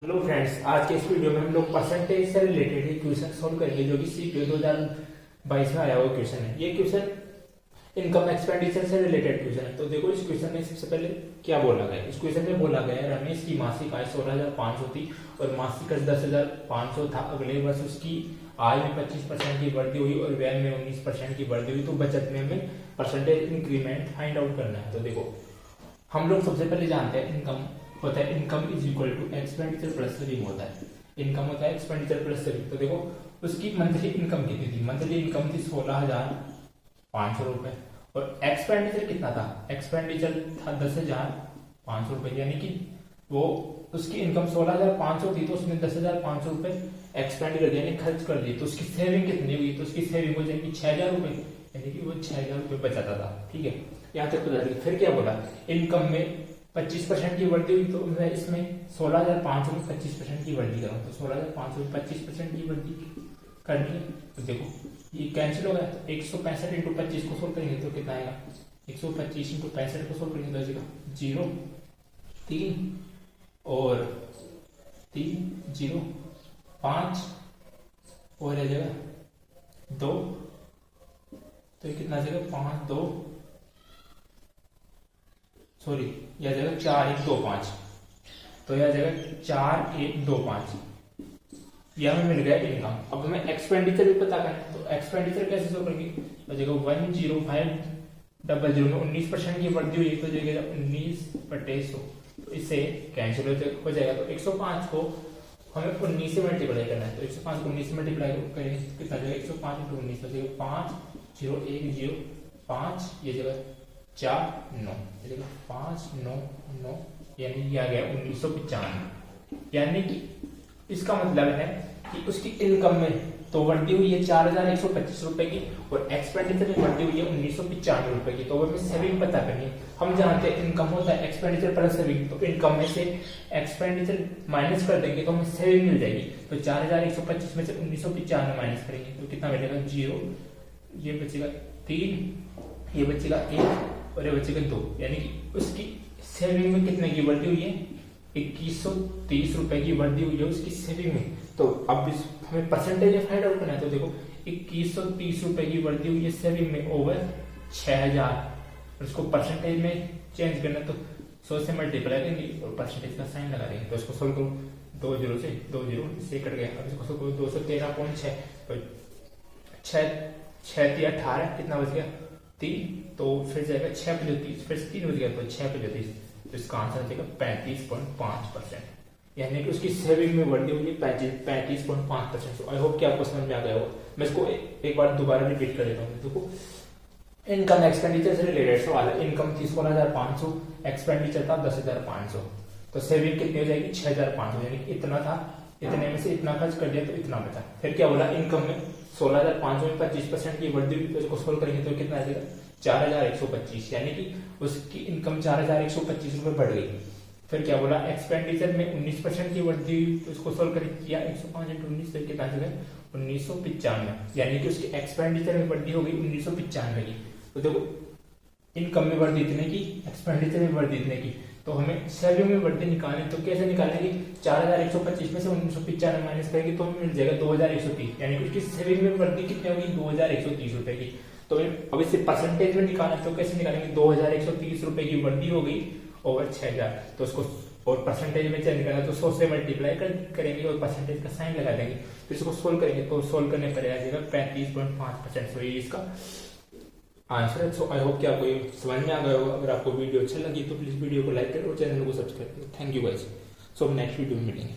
Hello friends, आज के इस वीडियो में हम लोग परसेंटेज से रिलेटेड ही क्वेश्चन सॉल्व करेंगे जो कि सीपीओ 2022 में आया हुआ क्वेश्चन है। ये क्वेश्चन इनकम एक्सपेंडिचर से रिलेटेड क्वेश्चन है। तो देखो इस क्वेश्चन में सबसे पहले क्या बोला गया है। इस क्वेश्चन में बोला गया है रमेश की मासिक आय 16,500 थी और मासिक खर्च 10,500 था। अगले वर्ष उसकी आय में 25% की वृद्धि हुई और व्यय में 19% की वृद्धि हुई। तो बचत में हमें परसेंटेज इंक्रीमेंट फाइंड आउट करना है। तो देखो हम लोग सबसे पहले जानते हैं इनकम होता है income is equal to expenditure plus saving होता है। इनकम होता है एक्सपेंडिचर प्लस सेविंग। तो देखो उसकी मंथली इनकम कितनी थी। मंथली इनकम थी 16,500 रुपए और एक्सपेंडिचर कितना था। एक्सपेंडिचर था 10,500 रुपए, यानी कि वो उसकी इनकम 16,500 थी तो उसने 10,500 रुपए एक्सपेंड कर दिया, यानी खर्च कर दिए। तो उसकी सेविंग कितनी हुई। तो उसकी सेविंग हो जाएगी 6,000 रुपए, यानी कि वो 6,000 रुपए बचाता था। ठीक है, यहाँ तक पता चला। फिर क्या बोला, इनकम में 25% की वृद्धि हुई। तो मैं इसमें 16,500 में 25% की वृद्धि करूँ तो 16,500 में 25% की वृद्धि करनी है। तो देखो ये कैंसिल होगा। तो 165 इंटू 25 को सोल्व करेंगे तो कितना आएगा। 125 इंटू 65 को सोल्व करेंगे तो 0 3 और 3 0 5 और आ जाएगा 2। तो ये कितना आ जाएगा 5 2 सॉरी यह जाएगा 4 1 2 5। तो यह जाएगा 4 1 2 5। यह हमें मिल गया इनकम। अब हमें एक्सपेंडिचर भी पता करना है। तो एक्सपेंडिचर कैसे सॉल्व करेंगे। तो जाएगा 10500 में 19% की वृद्धि हुई तो जाएगा 19/100। तो इससे कैंसिल हो जाएगा। तो 105 को हमें 19 से मल्टीप्लाई करना है। तो 105 को 19 से मल्टीप्लाई करेंगे कितना जाएगा 105 इंटू 19 तो जाएगा 5 0 1 0 5। ये जगह 4 9 5 9 9, यानी कि आ गया 1995। यानी कि इसका मतलब है कि उसकी इनकम में तो वृद्धि हुई है 4,125 रुपए की और एक्सपेंडिचर में वृद्धि हुई है 1995 रुपए की। तो हमें सेविंग पता करनी है। हम जानते हैं इनकम होता है एक्सपेंडिचर प्लस सेविंग। तो इनकम में से एक्सपेंडिचर माइनस कर देंगे तो हमें सेविंग मिल जाएगी। तो 4,125 में से 1995 माइनस करेंगे तो कितना मिलेगा 0। ये बचेगा 3, ये बचेगा 1 और ये बचेगा 2, यानी कि उसकी सेविंग में कितने की वृद्धि हुई है 2130 रुपए की वृद्धि हुई है उसकी सेविंग में। तो अब हमें परसेंटेज फाइंड आउट करना है। तो देखो 2130 रुपए की वृद्धि हुई है सेविंग में ओवर 6,000 और उसको परसेंटेज में चेंज करना तो 100 से मल्टीप्लाई करेंगे और परसेंटेज का साइन लगा देंगे। तो इसको सोल्व करो 2 0 से 2 0 से कट गया। अब इसको सोल्व करो 213.6 तो 6 18 कितना बच गया 3। तो फिर जाएगा 6 × 30 फिर 3 बच गया तो 6 × 30। तो इसका आंसर जाएगा 35.5%, यानी कि उसकी सेविंग में वृद्धि हुई 35.5%। सो आई होप कि आपको समझ में आ गया हो। मैं इसको एक बार दोबारा रिपीट कर देता हूँ। देखो इनकम एक्सपेंडिचर से रिलेटेड सवाल है। इनकम थी 16,500, एक्सपेंडिचर था 10,500। तो सेविंग कितनी हो जाएगी 6,500, यानी कि इतना था, इतने में से इतना खर्च कर दिया तो इतना बचा। फिर क्या बोला इनकम में 16,500 में 25% की वृद्धि हुई। तो इसको सोल्व करेंगे तो कितना आ जाएगा 4,125, यानी कि उसकी इनकम 4,125 रुपए बढ़ गई। फिर क्या बोला एक्सपेंडिचर में 19% की वृद्धि हुई। तो इसको सोल्व करेंगे किया 105 इंटू 19 तो कितना आ जाएगा 1995, यानी कि उसकी एक्सपेंडिचर में वृद्धि हो गई 1995 की। तो देखो इनकम में वृद्धि इतने की, एक्सपेंडिचर में वृद्धि इतने की। तो हमें सेविंग में वृद्धि निकालनी तो कैसे निकालेंगे 4,125 में से 1995 माइनस करेंगे तो हमें मिल जाएगा 2,130, यानी कि उसकी सेविंग में वृद्धि कितनी होगी 2,130 रुपए की। तो अब इसे परसेंटेज में निकालना तो कैसे निकालेंगे 2,130 रुपए की वृद्धि हो गई ओवर 6,000। तो उसको और परसेंटेज में चेंज करना तो 100 से मल्टीप्लाई करेंगे और परसेंटेज का साइन लगा देंगे। फिर इसको सोल्व करेंगे तो सोल्व करने पर आ जाएगा 35.5%। सो ये इसका आंसर है। सो आई होप कि आपको ये समझ में आ गया होगा। अगर आपको वीडियो अच्छा लगी तो प्लीज वीडियो को लाइक करें और चैनल को सब्सक्राइब करें। Thank you guys. So next video में मिलेंगे।